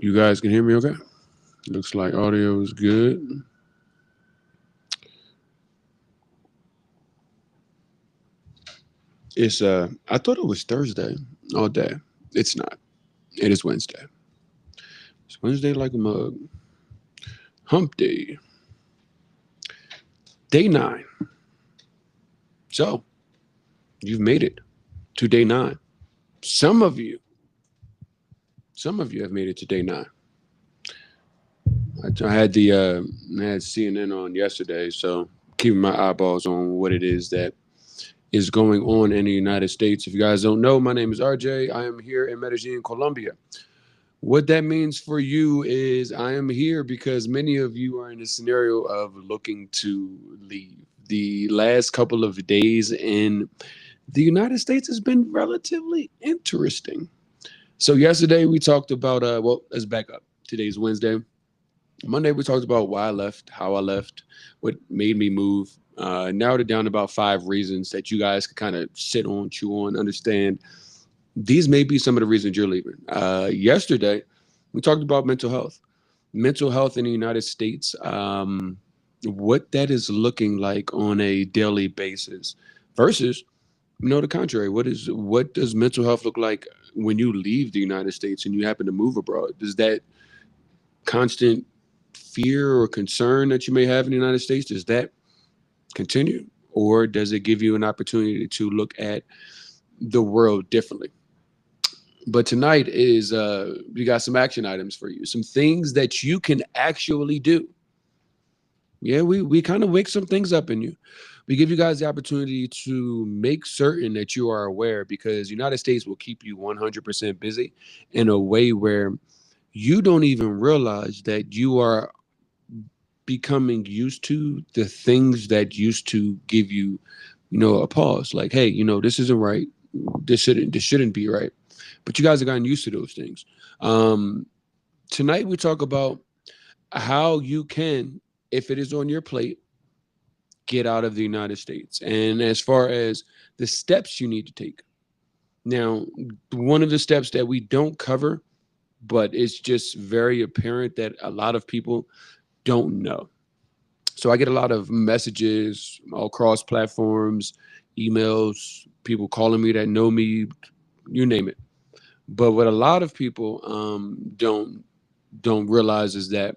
You guys can hear me okay? Looks like audio is good. I thought it was Thursday all day. It's not. It is Wednesday. It's Wednesday like a mug. Hump day. Day 9. So, you've made it to day 9. Some of you, some of you have made it to day 9. I had CNN on yesterday, so keeping my eyeballs on what it is that is going on in the United States. If you guys don't know, my name is RJ. I am here in Medellín, Colombia. What that means for you is I am here because many of you are in a scenario of looking to leave. The last couple of days in the United States has been relatively interesting. So yesterday we talked about let's back up. Today's Wednesday. Monday we talked about why I left, how I left, what made me move. Narrowed it down to about 5 reasons that you guys could kind of sit on, chew on, understand. These may be some of the reasons you're leaving. Yesterday, we talked about mental health in the United States, what that is looking like on a daily basis versus, the contrary. What does mental health look like when you leave the United States and you happen to move abroad? Does that constant fear or concern that you may have in the United States, does that continue? Or does it give you an opportunity to look at the world differently? But tonight is we got some action items for you, some things that you can actually do. Yeah, we kind of wake some things up in you. We give you guys the opportunity to make certain that you are aware because United States will keep you 100% busy in a way where you don't even realize that you are becoming used to the things that used to give you, a pause. Like, hey, this isn't right. This shouldn't be right. But you guys have gotten used to those things. Um, Tonight we talk about how you can, if it is on your plate, get out of the United States. And as far as the steps you need to take. Now, one of the steps that we don't cover, but it's just very apparent that a lot of people don't know. So I get a lot of messages all across platforms, emails, people calling me that know me, you name it. But what a lot of people don't realize is that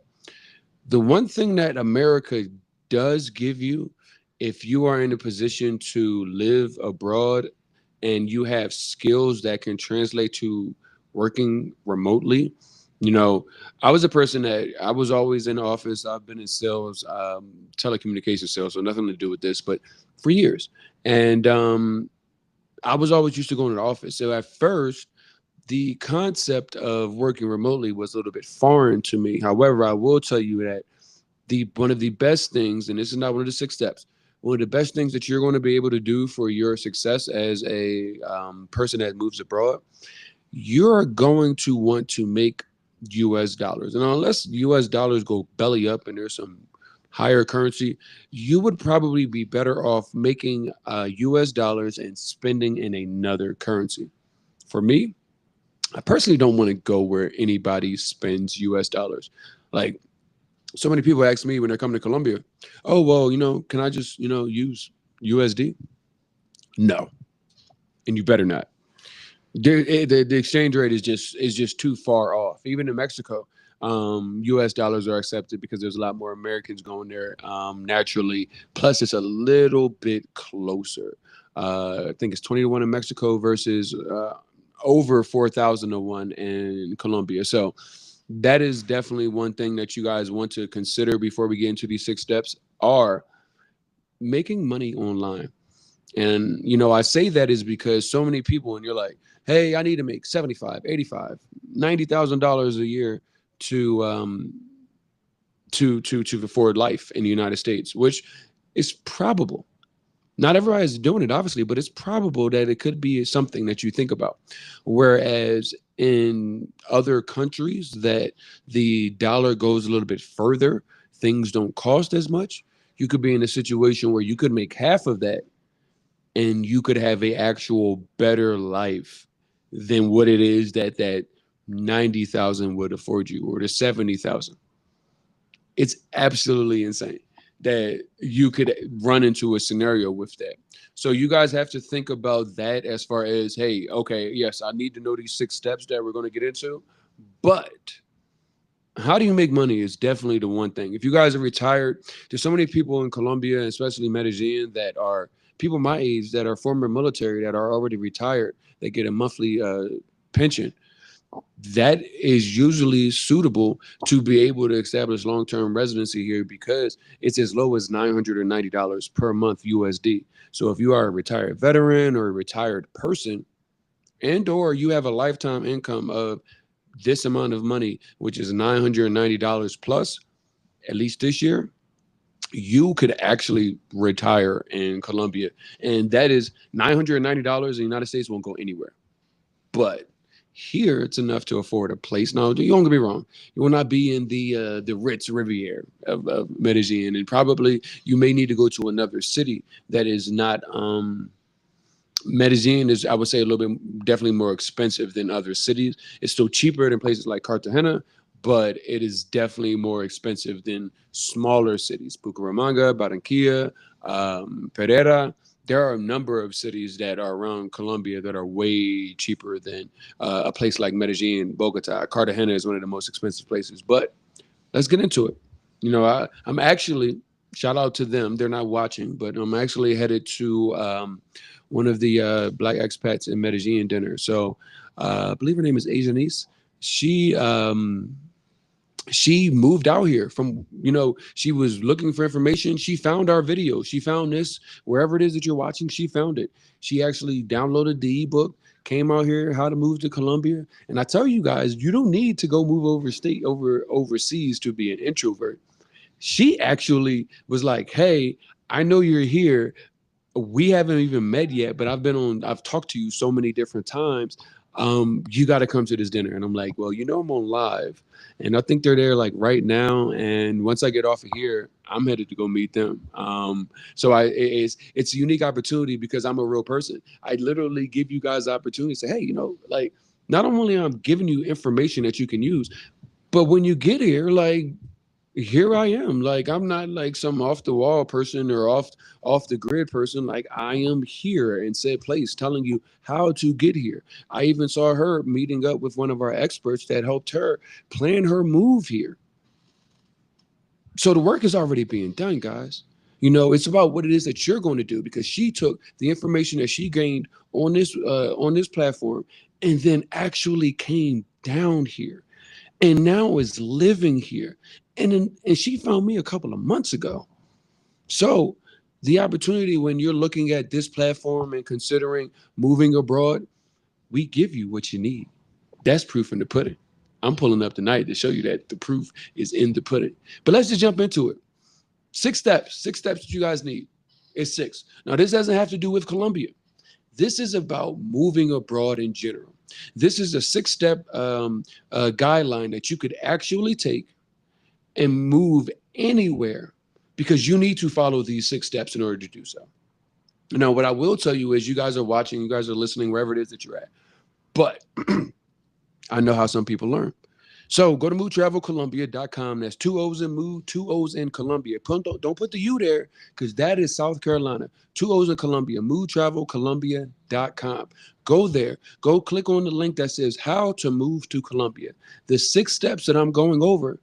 the one thing that America does give you, if you are in a position to live abroad and you have skills that can translate to working remotely, you know, I was a person that I was always in the office. I've been in sales, telecommunication sales, so nothing to do with this, but for years. And I was always used to going to the office. So at first, the concept of working remotely was a little bit foreign to me. However, I will tell you that the one of the best things, and this is not one of the 6 steps, one of the best things that you're going to be able to do for your success as a person that moves abroad, you're going to want to make US dollars. And unless US dollars go belly up and there's some higher currency, you would probably be better off making US dollars and spending in another currency. For me, I personally don't want to go where anybody spends US dollars. Like, so many people ask me when they're coming to Colombia, oh, well, can I just, use USD? No. And you better not. The exchange rate is just too far off. Even in Mexico, U.S. dollars are accepted because there's a lot more Americans going there naturally. Plus, it's a little bit closer. I think it's 20 to 1 in Mexico versus over 4,000 to 1 in Colombia. So that is definitely one thing that you guys want to consider before we get into these 6 steps are making money online. And, I say that is because so many people, and you're like, hey, I need to make 75, 85, $90,000 a year to to afford life in the United States, which is probable. Not everybody is doing it, obviously, but it's probable that it could be something that you think about. Whereas in other countries that the dollar goes a little bit further, things don't cost as much. You could be in a situation where you could make half of that and you could have a actual better life than what it is that 90,000 would afford you, or the 70,000. It's absolutely insane that you could run into a scenario with that. So you guys have to think about that as far as, hey, okay, yes, I need to know these 6 steps that we're going to get into, but how do you make money is definitely the one thing. If you guys are retired, there's so many people in Colombia, especially Medellin, that are people my age that are former military that are already retired. They get a monthly pension that is usually suitable to be able to establish long-term residency here because it's as low as $990 per month USD. So if you are a retired veteran or a retired person, and or you have a lifetime income of this amount of money, which is $990 plus, at least this year, you could actually retire in Colombia. And that is $990 in the United States won't go anywhere. But here it's enough to afford a place. Now, you don't get me wrong. You will not be in the Ritz Riviera of Medellin, and probably you may need to go to another city that is not Medellin is, I would say, a little bit definitely more expensive than other cities. It's still cheaper than places like Cartagena, but it is definitely more expensive than smaller cities. Bucaramanga, Barranquilla, Pereira. There are a number of cities that are around Colombia that are way cheaper than a place like Medellin, Bogota. Cartagena is one of the most expensive places. But let's get into it. I'm actually, shout out to them. They're not watching, but I'm actually headed to one of the black expats in Medellin dinner. So I believe her name is Asianese. She she moved out here from, she was looking for information. She found our video. She found this wherever it is that you're watching. She found it. She actually downloaded the ebook, came out here, how to move to Colombia. And I tell you guys, you don't need to go move overseas to be an introvert. She actually was like, hey, I know you're here. We haven't even met yet, but I've talked to you so many different times. You got to come to this dinner. And I'm like, well, I'm on live, and I think they're there like right now. And once I get off of here, I'm headed to go meet them. So it's a unique opportunity because I'm a real person. I literally give you guys the opportunity to say, hey, like, not only I'm giving you information that you can use, but when you get here, like, here I am. Like, I'm not like some off the wall person or off the grid person. Like, I am here in said place telling you how to get here. I even saw her meeting up with one of our experts that helped her plan her move here. So the work is already being done, guys. It's about what it is that you're going to do, because she took the information that she gained on this platform and then actually came down here and now is living here. And she found me a couple of months ago. So the opportunity, when you're looking at this platform and considering moving abroad, we give you what you need. That's proof in the pudding. I'm pulling up tonight to show you that the proof is in the pudding. But let's just jump into it. 6 steps that you guys need. It's 6. Now, this doesn't have to do with Colombia. This is about moving abroad in general. This is a 6-step guideline that you could actually take and move anywhere, because you need to follow these 6 steps in order to do so. Now, what I will tell you is, you guys are watching, you guys are listening, wherever it is that you're at. But I know how some people learn. So go to movetravelcolumbia.com. That's 2 O's in move, 2 O's in Columbia. Don't put the U there, because that is South Carolina. 2 O's in Columbia, movetravelcolumbia.com. Go there. Go click on the link that says how to move to Colombia. The 6 steps that I'm going over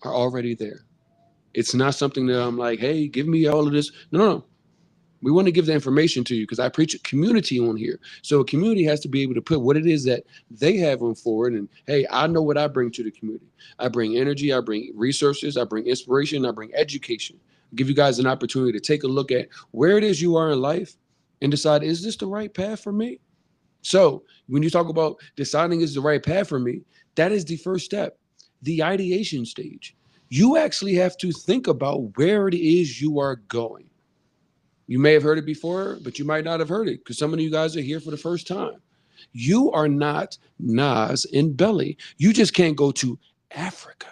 are already there. It's not something that I'm like, hey, give me all of this. No. We want to give the information to you, because I preach a community on here. So a community has to be able to put what it is that they have on forward. And hey, I know what I bring to the community. I bring energy, I bring resources, I bring inspiration, I bring education. Give you guys an opportunity to take a look at where it is you are in life and decide, is this the right path for me? So when you talk about deciding is the right path for me, that is the first step, the ideation stage. You actually have to think about where it is you are going. You may have heard it before, but you might not have heard it, because some of you guys are here for the first time. You are not Nas and Belly. You just can't go to Africa.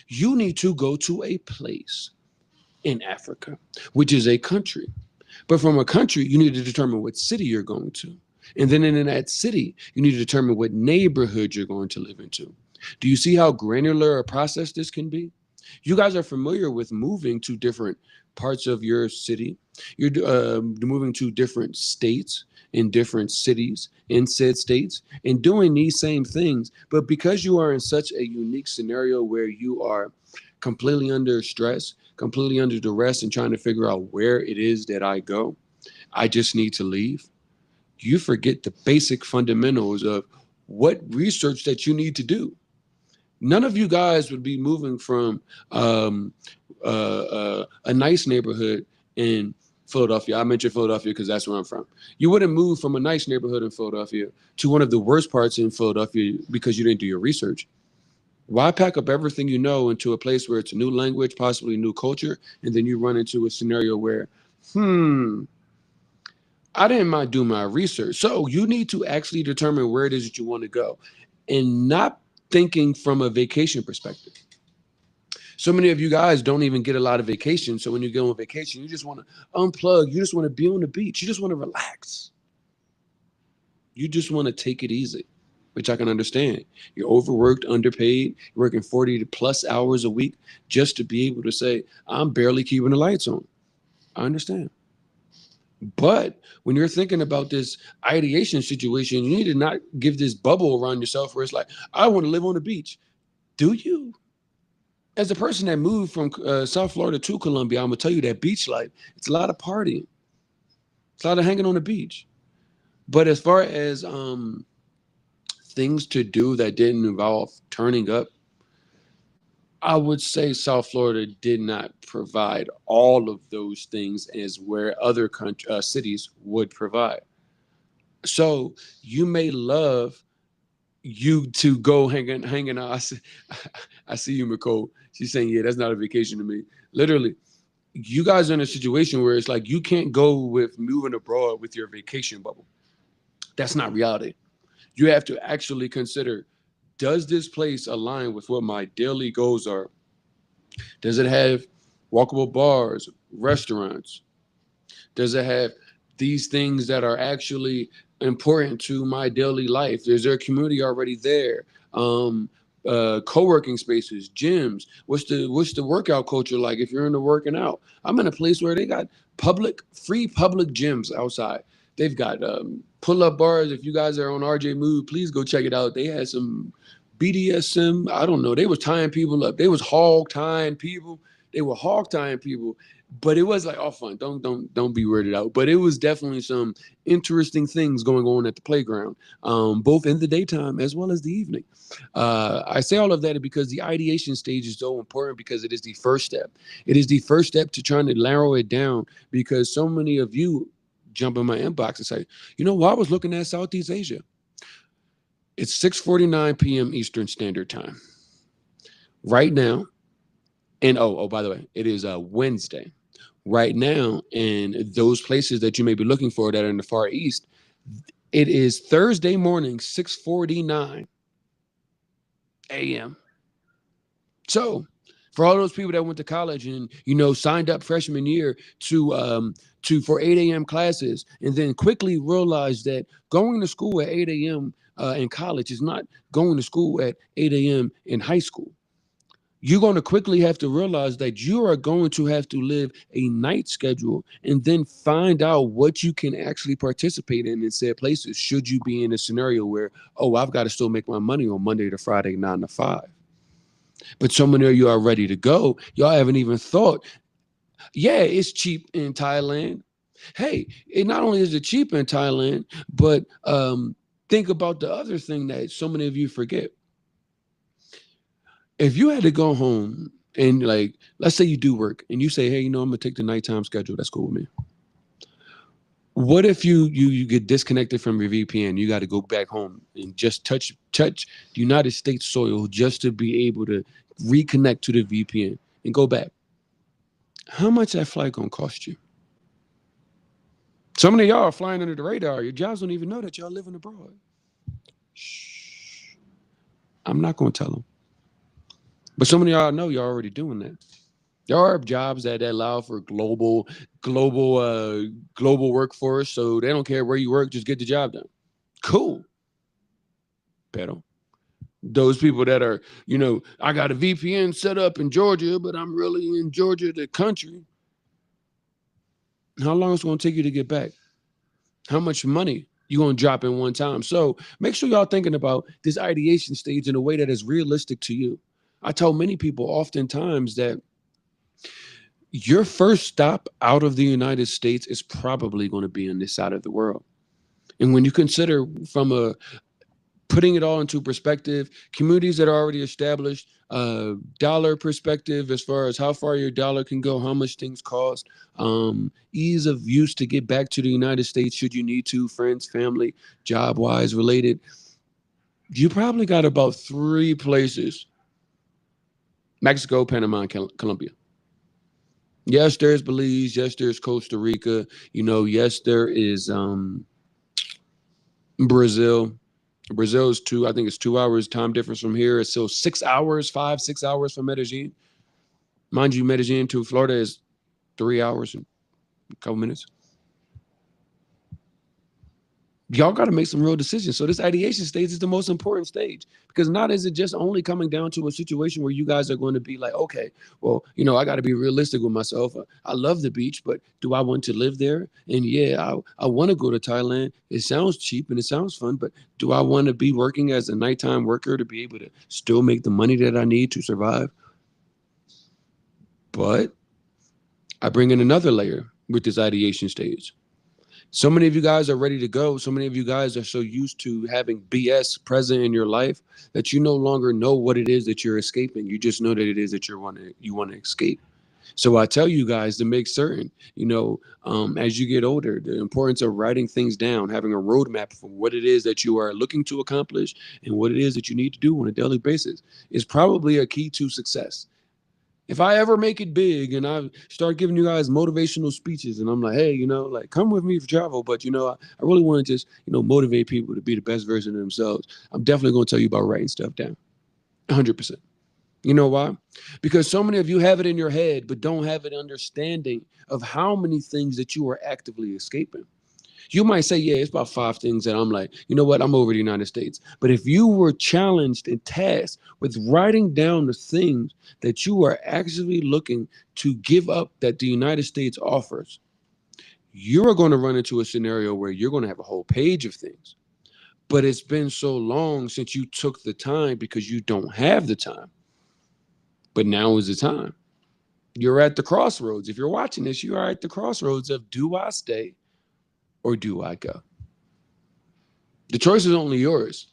You need to go to a place in Africa, which is a country. But from a country, you need to determine what city you're going to. And then in that city, you need to determine what neighborhood you're going to live into. Do you see how granular a process this can be? You guys are familiar with moving to different parts of your city. You're moving to different states in different cities in said states and doing these same things. But because you are in such a unique scenario where you are completely under stress, completely under duress, and trying to figure out where it is that I go, I just need to leave. You forget the basic fundamentals of what research that you need to do. None of you guys would be moving from a nice neighborhood in Philadelphia. I mentioned Philadelphia because that's where I'm from. You wouldn't move from a nice neighborhood in Philadelphia to one of the worst parts in Philadelphia because you didn't do your research. Why pack up everything you know into a place where it's a new language, possibly a new culture, and then you run into a scenario where, I didn't mind do my research. So you need to actually determine where it is that you want to go and not thinking from a vacation perspective. So many of you guys don't even get a lot of vacation. So when you go on vacation, you just want to unplug. You just want to be on the beach. You just want to relax. You just want to take it easy, which I can understand. You're overworked, underpaid, you're working 40 plus hours a week just to be able to say, I'm barely keeping the lights on. I understand. But when you're thinking about this ideation situation, you need to not give this bubble around yourself where it's like, I want to live on the beach. Do you? As a person that moved from South Florida to Colombia, I'm gonna tell you that beach life, it's a lot of partying. It's a lot of hanging on the beach. But as far as things to do that didn't involve turning up, I would say South Florida did not provide all of those things as where other cities would provide. So you may love you to go hanging out. I see you, McCole. She's saying, yeah, that's not a vacation to me. Literally, you guys are in a situation where it's like you can't go with moving abroad with your vacation bubble. That's not reality. You have to actually consider, does this place align with what my daily goals are? Does it have walkable bars, restaurants? Does it have these things that are actually important to my daily life? Is there a community already there? Co-working spaces, gyms. What's the workout culture like if you're into working out? I'm in a place where they got free public gyms outside. They've got pull-up bars. If you guys are on RJ Mood, please go check it out. They had some BDSM. I don't know. They was tying people up. They was hog tying people. They were hog tying people, but it was like all fun. Don't be weirded out. But it was definitely some interesting things going on at the playground, both in the daytime as well as the evening. I say all of that because the ideation stage is so important because it is the first step. It is the first step to trying to narrow it down because so many of you jump in my inbox and say, well, I was looking at Southeast Asia. It's 6:49 p.m. Eastern Standard Time right now. And by the way, it is Wednesday right now. And those places that you may be looking for that are in the Far East, it is Thursday morning, 6:49 a.m. So for all those people that went to college and signed up freshman year for 8 a.m. classes and then quickly realized that going to school at 8 a.m. In college is not going to school at 8 a.m. in high school. You're going to quickly have to realize that you are going to have to live a night schedule and then find out what you can actually participate in said places. Should you be in a scenario where, I've got to still make my money on Monday to Friday, 9 to 5. But so many of you are ready to go. Y'all haven't even thought, yeah, it's cheap in Thailand. Hey, it not only is it cheap in Thailand, but think about the other thing that so many of you forget. If you had to go home and let's say you do work and you say, hey, I'm gonna take the nighttime schedule. That's cool with me. What if you get disconnected from your VPN? You got to go back home and just touch the United States soil just to be able to reconnect to the VPN and go back. How much that flight gonna cost you? Some of y'all are flying under the radar. Your jobs don't even know that y'all living abroad. Shh. I'm not gonna tell them. But so many of y'all know you're already doing that. There are jobs that allow for global workforce, so they don't care where you work, just get the job done. Cool. Pero those people that are, I got a VPN set up in Georgia, but I'm really in Georgia, the country. How long is it going to take you to get back? How much money you going to drop in one time? So make sure y'all thinking about this ideation stage in a way that is realistic to you. I tell many people oftentimes that your first stop out of the United States is probably going to be on this side of the world. And when you consider from a putting it all into perspective, communities that are already established, dollar perspective as far as how far your dollar can go, how much things cost, ease of use to get back to the United States should you need to, friends, family, job wise, related. You probably got about three places: Mexico, Panama, and Colombia. Yes, there's Belize. Yes, there's Costa Rica. Yes, there is Brazil. Brazil is I think it's 2 hours time difference from here. It's still 6 hours, 5, 6 hours from Medellin. Mind you, Medellin to Florida is 3 hours and a couple minutes. Y'all got to make some real decisions. So this ideation stage is the most important stage, because not is it just only coming down to a situation where you guys are going to be like, okay, well, I got to be realistic with myself. I love the beach, but do I want to live there? And yeah, I want to go to Thailand. It sounds cheap and it sounds fun, but do I want to be working as a nighttime worker to be able to still make the money that I need to survive? But I bring in another layer with this ideation stage. So many of you guys are ready to go. So many of you guys are so used to having BS present in your life that you no longer know what it is that you're escaping. You just know that it is that you want to escape. So I tell you guys to make certain, as you get older, the importance of writing things down, having a roadmap for what it is that you are looking to accomplish and what it is that you need to do on a daily basis is probably a key to success. If I ever make it big and I start giving you guys motivational speeches and I'm like, hey, like come with me for travel, but I really want to just, motivate people to be the best version of themselves. I'm definitely going to tell you about writing stuff down. 100%. You know why? Because so many of you have it in your head, but don't have an understanding of how many things that you are actively escaping. You might say, yeah, it's about 5 things that I'm like, you know what, I'm over the United States. But if you were challenged and tasked with writing down the things that you are actually looking to give up that the United States offers, you're going to run into a scenario where you're going to have a whole page of things. But it's been so long since you took the time because you don't have the time. But now is the time. You're at the crossroads. If you're watching this, you are at the crossroads of, do I stay or do I go? The choice is only yours.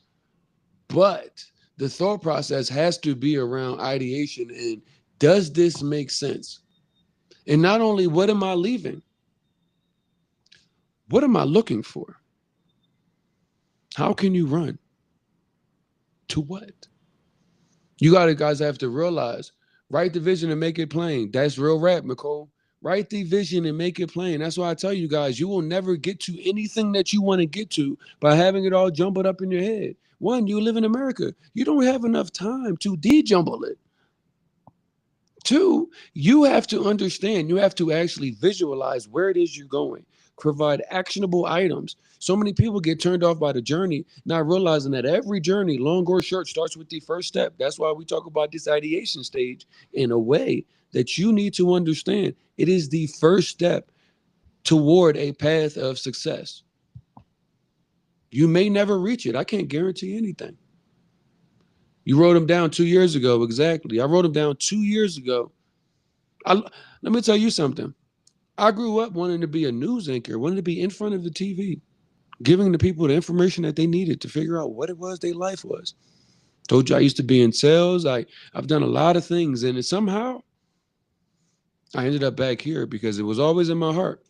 But the thought process has to be around ideation and, does this make sense? And not only what am I leaving, what am I looking for? How can you run? To what? You guys have to realize, write the vision and make it plain. That's real rap, Nicole. Write the vision and make it plain. That's why I tell you guys, you will never get to anything that you want to get to by having it all jumbled up in your head. One, you live in America. You don't have enough time to de-jumble it. Two, you have to understand, you have to actually visualize where it is you're going, provide actionable items. So many people get turned off by the journey, not realizing that every journey, long or short, starts with the first step. That's why we talk about this ideation stage in a way that you need to understand. It is the first step toward a path of success. You may never reach it. I can't guarantee anything. You wrote them down 2 years ago. Exactly. I wrote them down 2 years ago. Let me tell you something. I grew up wanting to be a news anchor, wanting to be in front of the TV, giving the people the information that they needed to figure out what it was their life was. Told you I used to be in sales. I've done a lot of things, and somehow I ended up back here because it was always in my heart.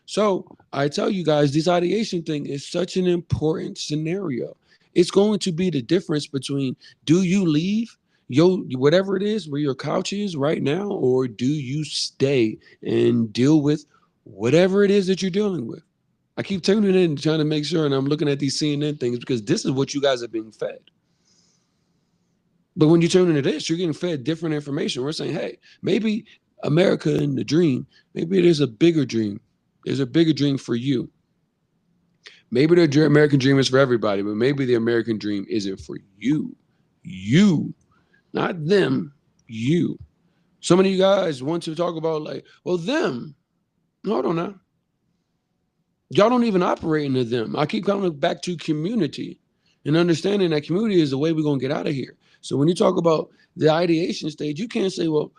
So I tell you guys, this ideation thing is such an important scenario. It's going to be the difference between, do you leave whatever it is where your couch is right now, or do you stay and deal with whatever it is that you're dealing with? I keep tuning in and trying to make sure, and I'm looking at these CNN things because this is what you guys are being fed. But when you tune into this, you're getting fed different information. We're saying, hey, maybe America and the dream, maybe there's a bigger dream. There's a bigger dream for you. Maybe the American dream is for everybody, but maybe the American dream isn't for you. You, not them, you. So many of you guys want to talk about like, well, them. Hold on now. Y'all don't even operate into them. I keep coming back to community and understanding that community is the way we're going to get out of here. So when you talk about the ideation stage, you can't say, well,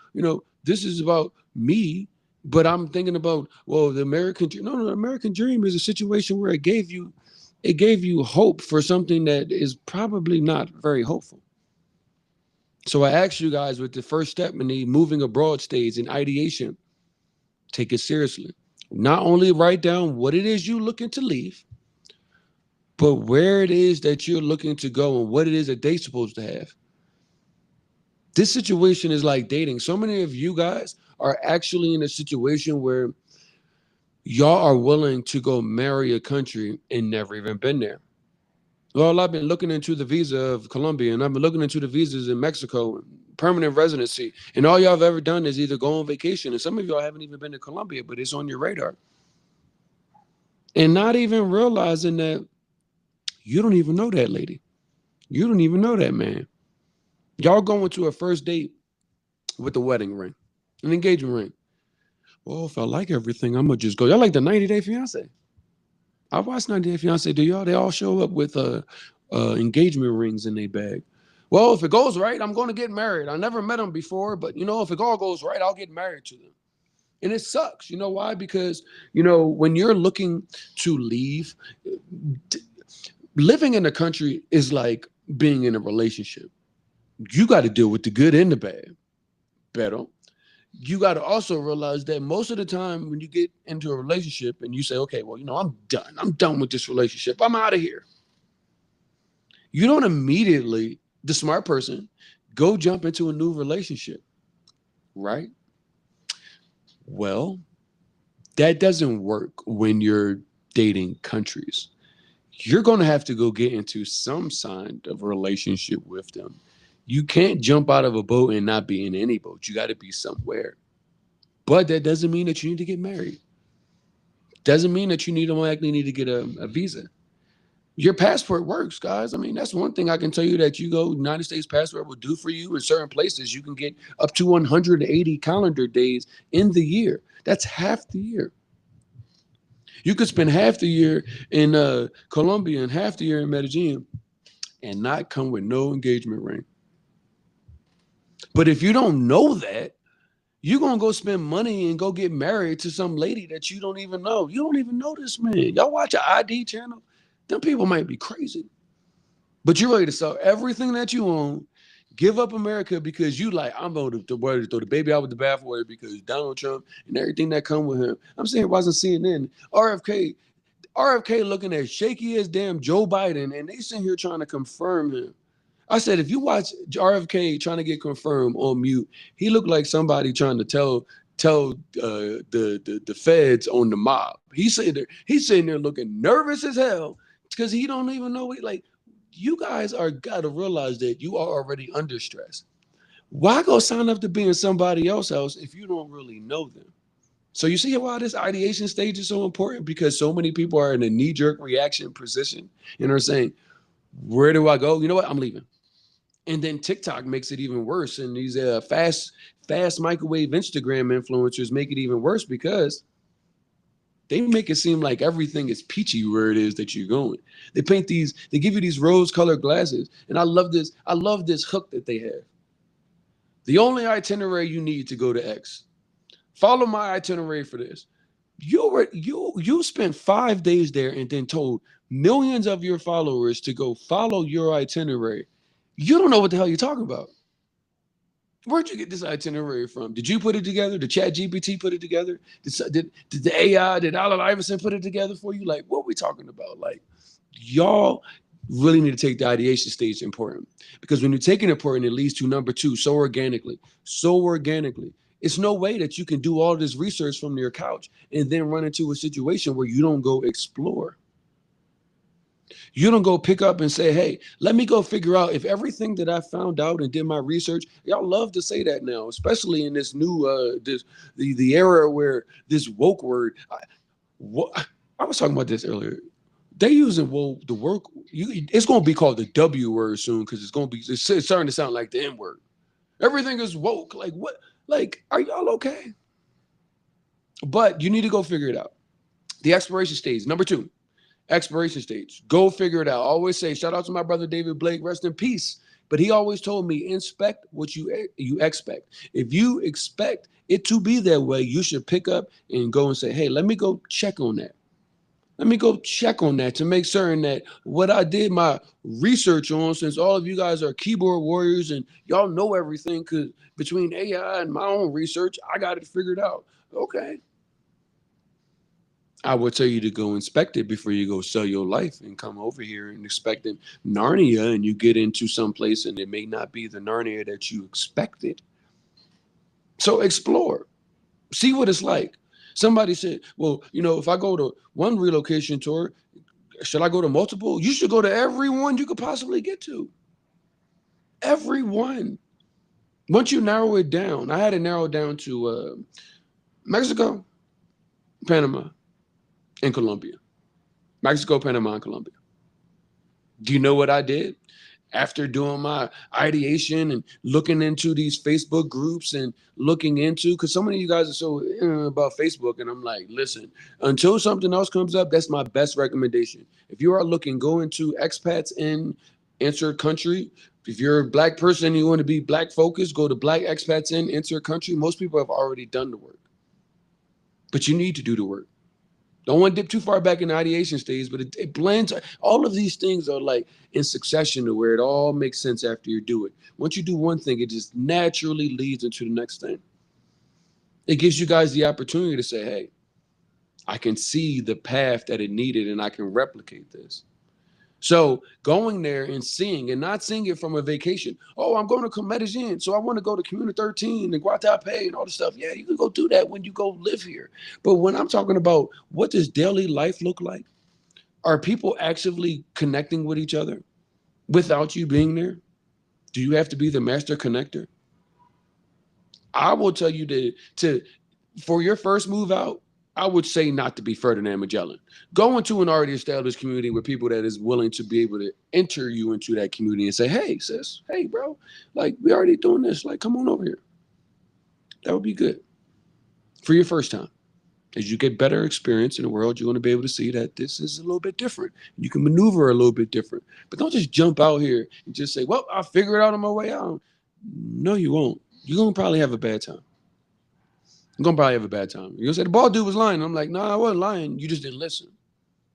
this is about me, but I'm thinking about, well, the American dream. No, the American dream is a situation where it gave you hope for something that is probably not very hopeful. So I asked you guys with the first step in the moving abroad stage in ideation, take it seriously. Not only write down what it is you're looking to leave, but where it is that you're looking to go and what it is that they're supposed to have. This situation is like dating. So many of you guys are actually in a situation where y'all are willing to go marry a country and never even been there. Well, I've been looking into the visa of Colombia and I've been looking into the visas in Mexico, permanent residency. And all y'all have ever done is either go on vacation. And some of y'all haven't even been to Colombia, but it's on your radar. And not even realizing that you don't even know that lady. You don't even know that man. Y'all going to a first date with a wedding ring, an engagement ring. Well, if I like everything, I'm gonna just go. Y'all like the 90 Day Fiance? I watched 90 Day Fiance. Do y'all? They all show up with engagement rings in their bag. Well, if it goes right, I'm going to get married. I never met them before, but if it all goes right, I'll get married to them. And it sucks. You know why? Because when you're looking to leave, living in a country is like being in a relationship. You got to deal with the good and the bad. Better. You got to also realize that most of the time when you get into a relationship and you say, okay, well, I'm done. I'm done with this relationship. I'm out of here. You don't immediately, the smart person, go jump into a new relationship, right? Well, that doesn't work when you're dating countries. You're going to have to go get into some kind of relationship with them. You can't jump out of a boat and not be in any boat. You got to be somewhere. But that doesn't mean that you need to get married. Doesn't mean that you need to get a visa. Your passport works, guys. I mean, that's one thing I can tell you that United States passport will do for you in certain places. You can get up to 180 calendar days in the year. That's half the year. You could spend half the year in Colombia and half the year in Medellin and not come with no engagement ring. But if you don't know that, you're going to go spend money and go get married to some lady that you don't even know. You don't even know this man. Y'all watch an ID channel? Them people might be crazy. But you're ready to sell everything that you own, give up America because you like, I'm going to throw the baby out with the bathwater because Donald Trump and everything that come with him. I'm saying watching CNN, RFK looking at shaky as damn Joe Biden, and they sitting here trying to confirm him. I said, if you watch RFK trying to get confirmed on mute, he looked like somebody trying to tell the feds on the mob. He's sitting there looking nervous as hell because he don't even know it. Like, you guys are gotta realize that you are already under stress. Why go sign up to be in somebody else's house if you don't really know them? So you see why this ideation stage is so important, because so many people are in a knee-jerk reaction position and are saying, where do I go? You know what? I'm leaving. And then TikTok makes it even worse. And these fast microwave Instagram influencers make it even worse because they make it seem like everything is peachy where it is that you're going. They give you these rose-colored glasses. And I love this hook that they have. The only itinerary you need to go to X. Follow my itinerary for this. You spent 5 days there and then told millions of your followers to go follow your itinerary. You don't know what the hell you're talking about. Where'd you get this itinerary from? Did you put it together? Did Chat GPT put it together? Did the AI, did Allen Iverson put it together for you? Like, what are we talking about? Like, y'all really need to take the ideation stage important, because when you take it important, it leads to number two so organically. So organically. It's no way that you can do all this research from your couch and then run into a situation where you don't go explore. You don't go pick up and say, hey, let me go figure out if everything that I found out and did my research. Y'all love to say that now, especially in this new the era where this woke word. I was talking about this earlier. They using the work. It's gonna be called the W word soon because it's starting to sound like the N word. Everything is woke. Like what? Like are y'all okay? But you need to go figure it out. The expiration stage. Number two, expiration stage. Go figure it out. I always say, shout out to my brother David Blake, rest in peace. But he always told me, inspect what you expect. If you expect it to be that way, you should pick up and go and say, hey, let me go check on that. Let me go check on that to make certain that what I did my research on, since all of you guys are keyboard warriors and y'all know everything, because between AI and my own research, I got it figured out. Okay, I would tell you to go inspect it before you go sell your life and come over here and expecting Narnia, and you get into some place and it may not be the Narnia that you expected. So explore, see what it's like. Somebody said, well, if I go to one relocation tour, should I go to multiple? You should go to every one you could possibly get to. Every one. Once you narrow it down, I had it narrowed down to Mexico, Panama, and Colombia. Mexico, Panama, and Colombia. Do you know what I did? After doing my ideation and looking into these Facebook groups and looking into, because so many of you guys are so about Facebook, and I'm like, listen, until something else comes up, that's my best recommendation. If you are looking, go into expats in insert country. If you're a black person, you want to be black focused, go to black expats in insert country. Most people have already done the work, but you need to do the work. Don't want to dip too far back in the ideation stage, but it blends. All of these things are like in succession to where it all makes sense after you do it. Once you do one thing, it just naturally leads into the next thing. It gives you guys the opportunity to say, hey, I can see the path that it needed and I can replicate this. So going there and seeing, and not seeing it from a vacation. Oh, I'm going to Medellín, so I want to go to Comuna 13 and Guatape and all this stuff. Yeah, you can go do that when you go live here. But when I'm talking about what does daily life look like, are people actively connecting with each other without you being there? Do you have to be the master connector? I will tell you to for your first move out, I would say not to be Ferdinand Magellan. Go into an already established community with people that is willing to be able to enter you into that community and say, hey, sis, hey, bro, like we already doing this. Like, come on over here. That would be good for your first time. As you get better experience in the world, you're going to be able to see that this is a little bit different. You can maneuver a little bit different. But don't just jump out here and just say, well, I'll figure it out on my way out. No, you won't. You're going to probably have a bad time. You're going to probably have a bad time. You're going to say, the bald dude was lying. I'm like, no, I wasn't lying. You just didn't listen.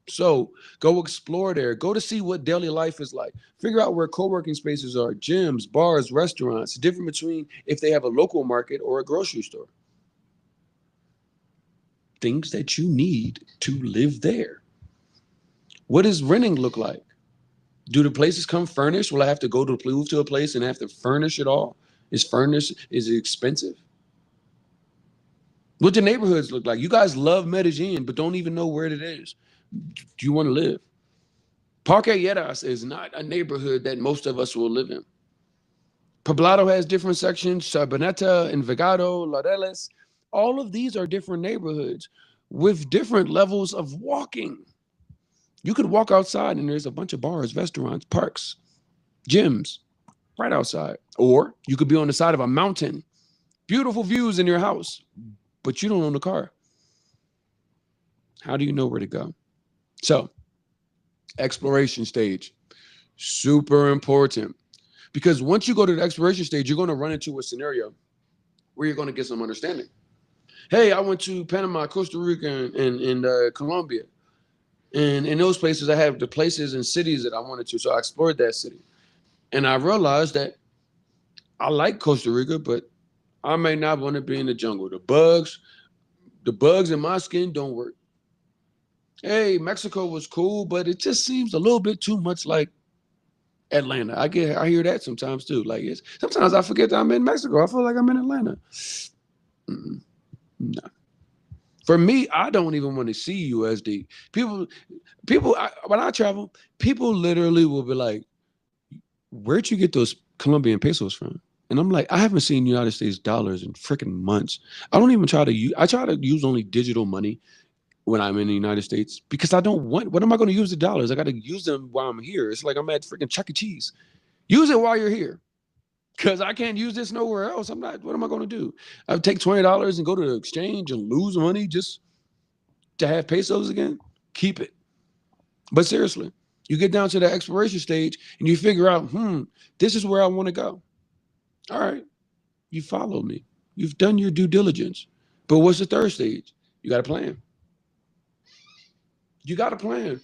So go explore there. Go to see what daily life is like. Figure out where co-working spaces are, gyms, bars, restaurants, different between if they have a local market or a grocery store. Things that you need to live there. What does renting look like? Do the places come furnished? Will I have to go to move to a place and have to furnish it all? Is it expensive? What do neighborhoods look like? You guys love Medellin, but don't even know where it is. Do you want to live? Parque Lleras is not a neighborhood that most of us will live in. Poblado has different sections, Sabaneta, Envigado, Laureles. All of these are different neighborhoods with different levels of walking. You could walk outside and there's a bunch of bars, restaurants, parks, gyms right outside. Or you could be on the side of a mountain, beautiful views in your house, but you don't own a car. How do you know where to go? So, exploration stage, super important. Because once you go to the exploration stage, you're going to run into a scenario where you're going to get some understanding. Hey, I went to Panama, Costa Rica, and Colombia. And in those places, I have the places and cities that I wanted to. So I explored that city. And I realized that I like Costa Rica, but I may not want to be in the jungle. The bugs in my skin don't work. Hey, Mexico was cool, but it just seems a little bit too much like Atlanta. I hear that sometimes too. Like sometimes I forget that I'm in Mexico. I feel like I'm in Atlanta. No. For me, I don't even want to see USD. When I travel, people literally will be like, "Where'd you get those Colombian pesos from?" And I'm like, I haven't seen United States dollars in freaking months. I don't even try to use. I try to use only digital money when I'm in the United States because I don't want. What am I going to use the dollars? I got to use them while I'm here. It's like I'm at freaking Chuck E. Cheese. Use it while you're here because I can't use this nowhere else. I'm not. What am I going to do? I would take $20 and go to the exchange and lose money just to have pesos again. Keep it. But seriously, you get down to the exploration stage and you figure out, this is where I want to go. All right, you follow me. You've done your due diligence. But what's the third stage? You got a plan. You got a plan.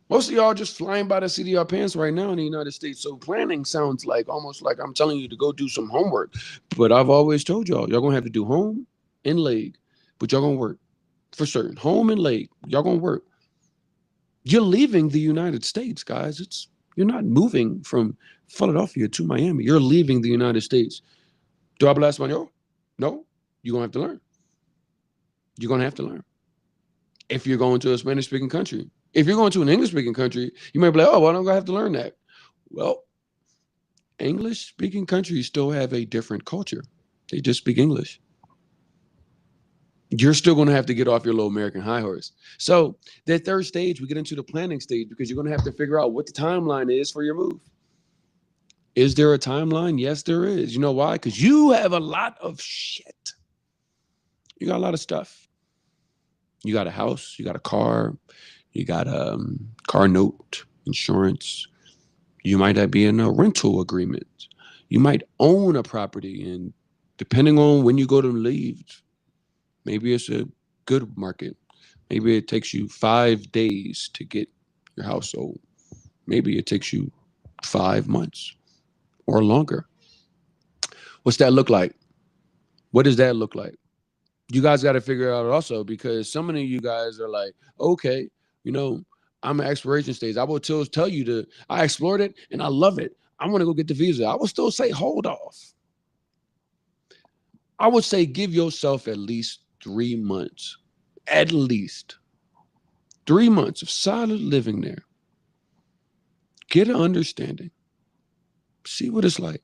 Most of y'all just flying by the seat of your pants right now in the United States. So planning sounds like almost like I'm telling you to go do some homework. But I've always told y'all gonna have to do home and leg. But y'all gonna work for certain. Home and leg. Y'all gonna work. You're leaving the United States, guys. You're not moving from Philadelphia to Miami. You're leaving the United States. Do I hablar español? No. You're gonna have to learn. You're gonna have to learn. If you're going to a Spanish-speaking country. If you're going to an English-speaking country, you might be like, oh, well, I'm going to have to learn that. Well, English-speaking countries still have a different culture. They just speak English. You're still going to have to get off your little American high horse. So that third stage, we get into the planning stage because you're going to have to figure out what the timeline is for your move. Is there a timeline? Yes, there is. You know why? Because you have a lot of shit. You got a lot of stuff. You got a house, you got a car, you got a car note, insurance. You might be in a rental agreement. You might own a property, and depending on when you go to leave, maybe it's a good market. Maybe it takes you 5 days to get your house sold. Maybe it takes you 5 months or longer. What's that look like? What does that look like? You guys got to figure it out also because some of you guys are like, okay, I'm an exploration stage. I will tell you I explored it and I love it. I want to go get the visa. I will still say, hold off. I would say give yourself at least 3 months, at least 3 months of solid living there. Get an understanding. See what it's like.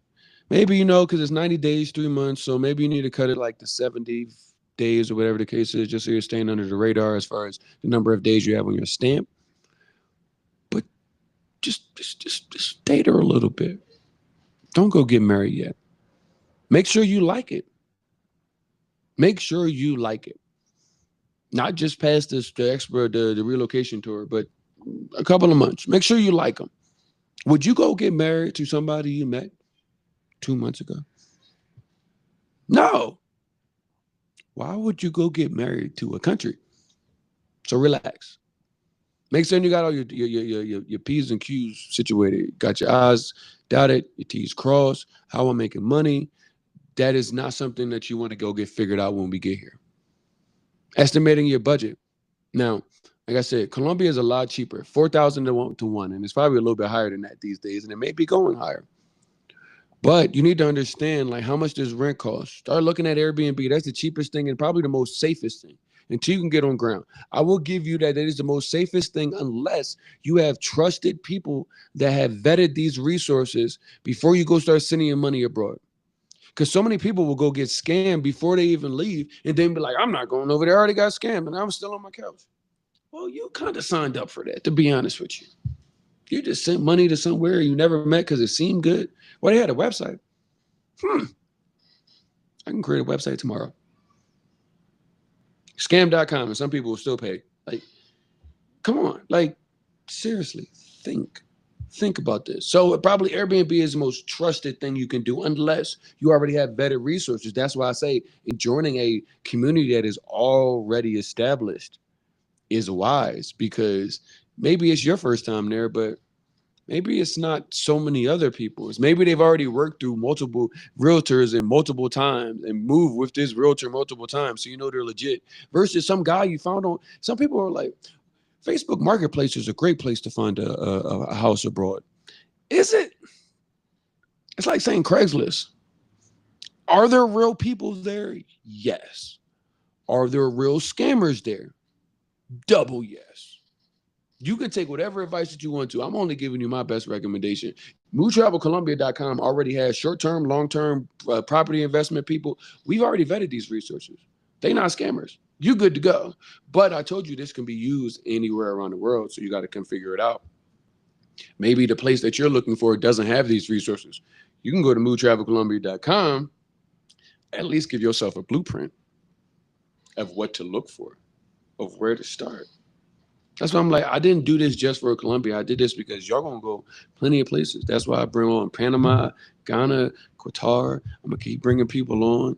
Maybe, because it's 90 days, 3 months. So maybe you need to cut it like to 70 days or whatever the case is, just so you're staying under the radar as far as the number of days you have on your stamp. But just stay there a little bit. Don't go get married yet. Make sure you like it. Make sure you like it. Not just past the relocation tour, but a couple of months. Make sure you like them. Would you go get married to somebody you met 2 months ago? No. Why would you go get married to a country? So relax. Make sure you got all your P's and Q's situated. Got your I's dotted, your T's crossed. How I'm making money. That is not something that you want to go get figured out when we get here. Estimating your budget. Now, like I said, Colombia is a lot cheaper, 4,000 to 1, and it's probably a little bit higher than that these days, and it may be going higher. But you need to understand, like, how much does rent cost? Start looking at Airbnb. That's the cheapest thing and probably the most safest thing until you can get on ground. I will give you that is the most safest thing unless you have trusted people that have vetted these resources before you go start sending your money abroad. Because so many people will go get scammed before they even leave and then be like, I'm not going over there. I already got scammed and I'm still on my couch. Well, you kind of signed up for that, to be honest with you. You just sent money to somewhere you never met because it seemed good. Well, they had a website. I can create a website tomorrow. Scam.com, and some people will still pay. Like, come on. Like, seriously, think about this. So probably Airbnb is the most trusted thing you can do unless you already have better resources. That's why I say joining a community that is already established is wise, because maybe it's your first time there, but maybe it's not so many other people's. Maybe they've already worked through multiple realtors and multiple times and moved with this realtor multiple times, so you know they're legit. Versus some guy you found on. Some people are like, Facebook Marketplace is a great place to find a house abroad. Is it? It's like saying Craigslist. Are there real people there? Yes. Are there real scammers there? Double yes. You can take whatever advice that you want to. I'm only giving you my best recommendation. MoveTravelColombia.com already has short-term, long-term property investment people. We've already vetted these resources. They're not scammers. You good to go. But I told you this can be used anywhere around the world, so you got to come figure it out. Maybe the place that you're looking for doesn't have these resources. You can go to moodtravelcolombia.com, at least give yourself a blueprint of what to look for, of where to start. That's why I'm like, I didn't do this just for Colombia. I did this because y'all gonna go plenty of places. That's why I bring on Panama, Ghana, Qatar. I'm gonna keep bringing people on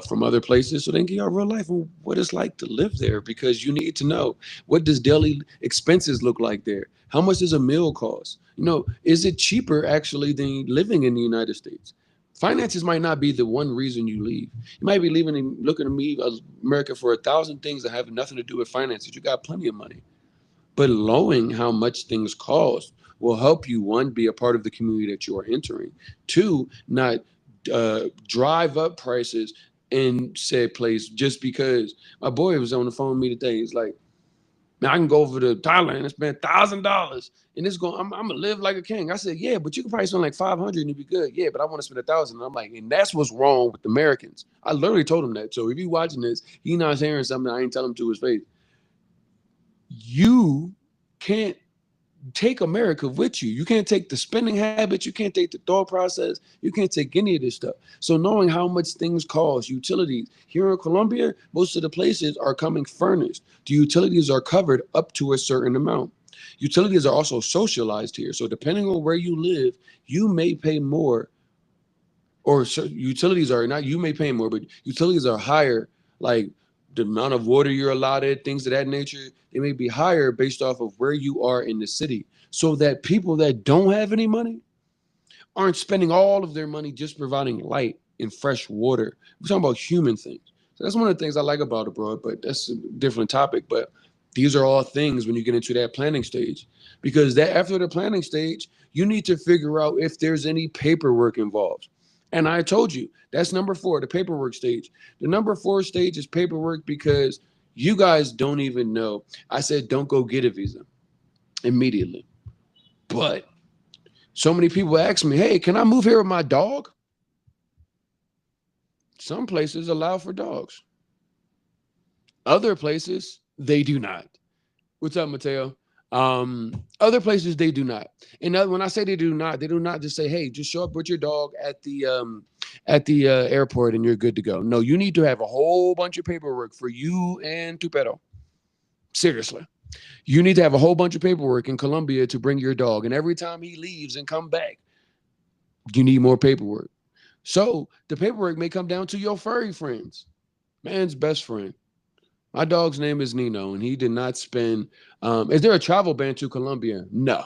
from other places so they can get y'all real life and what it's like to live there. Because you need to know, what does daily expenses look like there? How much does a meal cost? Is it cheaper actually than living in the United States? Finances might not be the one reason you leave. You might be leaving and looking to leave America for 1,000 things that have nothing to do with finances. You got plenty of money. But knowing how much things cost will help you, one, be a part of the community that you are entering, two, not drive up prices in said place just because. My boy was on the phone with me today. He's like, man, I can go over to Thailand and spend $1,000 and it's going, I'm gonna live like a king. I said, yeah, but you can probably spend like 500 and you'd be good. Yeah, but I want to spend 1,000. And I'm like, and that's what's wrong with Americans. I literally told him that. So if you watching this, he not hearing something I ain't tell him to his face. You can't take America with you. You can't take the spending habits. You can't take the thought process. You can't take any of this stuff. So knowing how much things cost, utilities here in Colombia, most of the places are coming furnished. The utilities are covered up to a certain amount. Utilities are also socialized here. So depending on where you live, you may pay more, or utilities are not, you may pay more, but utilities are higher, like the amount of water you're allotted, things of that nature, they may be higher based off of where you are in the city. So that people that don't have any money aren't spending all of their money just providing light and fresh water. We're talking about human things. So that's one of the things I like about abroad, but that's a different topic. But these are all things when you get into that planning stage. Because that after the planning stage, you need to figure out if there's any paperwork involved. And I told you, that's number 4, the paperwork stage. The number 4 stage is paperwork because you guys don't even know. I said, don't go get a visa immediately. But so many people ask me, hey, can I move here with my dog? Some places allow for dogs. Other places, they do not. What's up, Mateo? Other places they do not. And when I say they do not just say, "Hey, just show up with your dog at the airport and you're good to go." No, you need to have a whole bunch of paperwork for you and Tupero. Seriously, you need to have a whole bunch of paperwork in Colombia to bring your dog. And every time he leaves and come back, you need more paperwork. So the paperwork may come down to your furry friends, man's best friend. My dog's name is Nino, and he did not spend. Is there a travel ban to Colombia? No,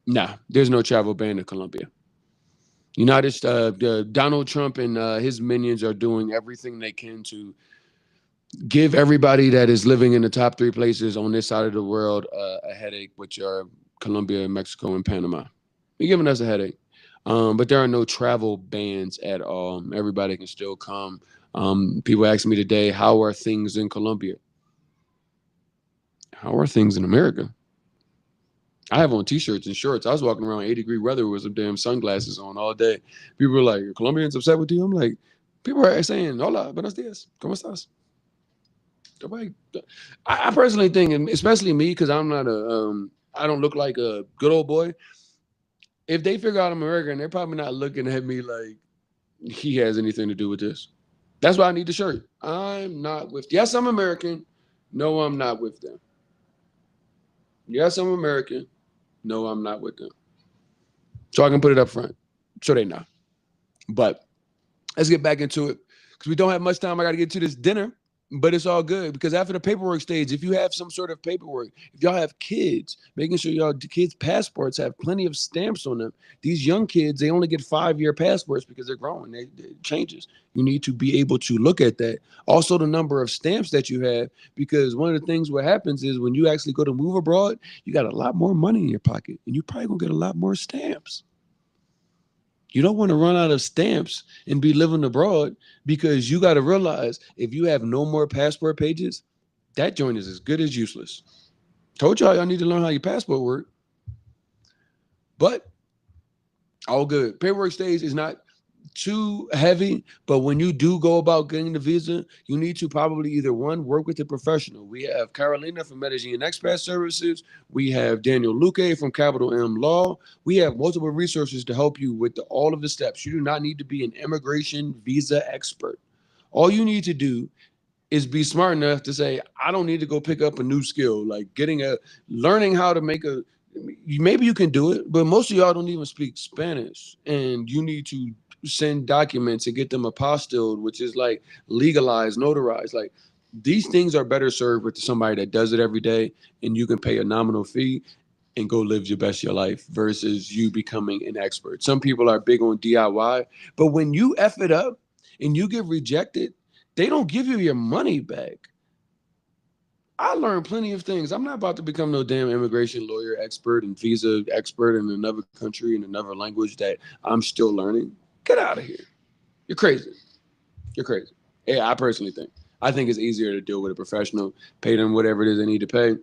no. There's no travel ban to Colombia. Donald Trump and his minions are doing everything they can to give everybody that is living in the top 3 places on this side of the world a headache, which are Colombia, Mexico, and Panama. They're giving us a headache. But there are no travel bans at all. Everybody can still come. People ask me today, how are things in Colombia? How are things in America? I have on t-shirts and shorts. I was walking around 80-degree weather with some damn sunglasses on all day. People were like, Colombians upset with you? I'm like, people are saying, hola, buenos dias, ¿cómo estás? I personally think, and especially me, because I don't look like a good old boy. If they figure out I'm American, they're probably not looking at me like he has anything to do with this. That's why I need the shirt. I'm not with. Yes, I'm American. No, I'm not with them. Yes, I'm American. No, I'm not with them. So I can put it up front, so they know. But let's get back into it because we don't have much time. I got to get to this dinner, but it's all good because after the paperwork stage, if you have some sort of paperwork, if y'all have kids, making sure y'all kids' passports have plenty of stamps on them. These young kids, they only get 5-year passports because they're growing. It changes. You need to be able to look at that. Also, the number of stamps that you have, because one of the things what happens is when you actually go to move abroad, you got a lot more money in your pocket, and you probably gonna get a lot more stamps. You don't want to run out of stamps and be living abroad because you got to realize if you have no more passport pages, that joint is as good as useless. Told y'all need to learn how your passport work, but all good. Paperwork stage is not too heavy, but when you do go about getting the visa, you need to probably either one, work with a professional. We have Carolina from Medellín Expat Services. We have Daniel Luque from Capital M Law. We have multiple resources to help you with all of the steps. You do not need to be an immigration visa expert. All you need to do is be smart enough to say, I don't need to go pick up a new skill, like learning how to make a, maybe you can do it, but most of y'all don't even speak Spanish, and you need to send documents and get them apostilled, which is like legalized, notarized. Like these things are better served with somebody that does it every day, and you can pay a nominal fee and go live your best your life versus you becoming an expert. Some people are big on DIY, but when you F it up and you get rejected, they don't give you your money back. I learned plenty of things. I'm not about to become no damn immigration lawyer expert and visa expert in another country in another language that I'm still learning. Get out of here. You're crazy. You're crazy. Yeah, I personally think. I think it's easier to deal with a professional, pay them whatever it is they need to pay. And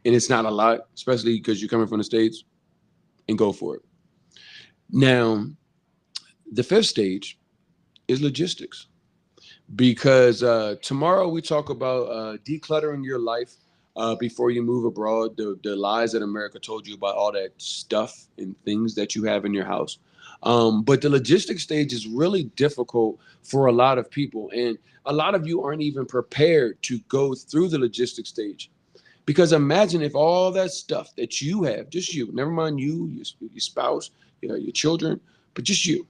it's not a lot, especially because you're coming from the States, and go for it. Now, the fifth stage is logistics. Because tomorrow we talk about decluttering your life before you move abroad, the lies that America told you about all that stuff and things that you have in your house. But the logistics stage is really difficult for a lot of people. And a lot of you aren't even prepared to go through the logistics stage. Because imagine if all that stuff that you have, just you, never mind you, your spouse, your children, but just you,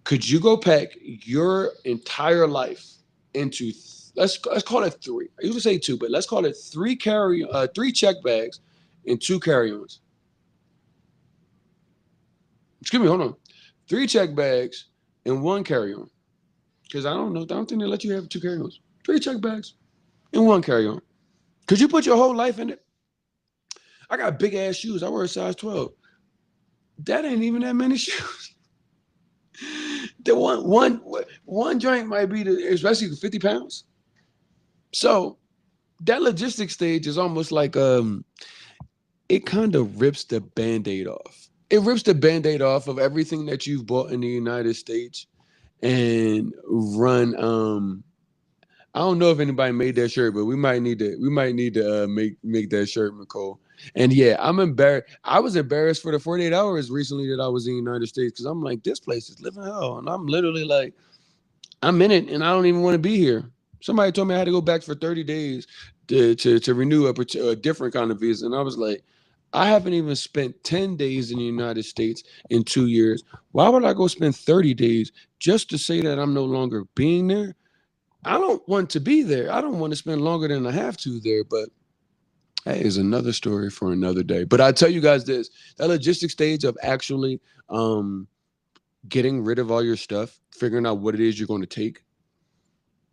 could you go pack your entire life into let's call it three. I usually say two, but let's call it three check bags and two carry-ons. Excuse me, hold on. Three check bags and one carry-on. Because I don't know, I don't think they let you have two carry-ons. Three check bags and one carry-on. Could you put your whole life in it? I got big ass shoes. I wear a size 12. That ain't even that many shoes. The one joint might be especially 50 pounds. So that logistics stage is almost like it kind of rips the band-aid off. It rips the band-aid off of everything that you've bought in the United States and run I don't know if anybody made that shirt, but we might need to make that shirt, McCole. And yeah, I'm embarrassed. I was embarrassed for the 48 hours recently that I was in the United States because I'm like, this place is living hell. And I'm literally like, I'm in it and I don't even want to be here. Somebody told me I had to go back for 30 days to renew a different kind of visa. And I was like, I haven't even spent 10 days in the United States in 2 years. Why would I go spend 30 days just to say that I'm no longer being there? I don't want to be there. I don't want to spend longer than I have to there, but that is another story for another day. But I tell you guys this, that logistic stage of actually getting rid of all your stuff, figuring out what it is you're going to take,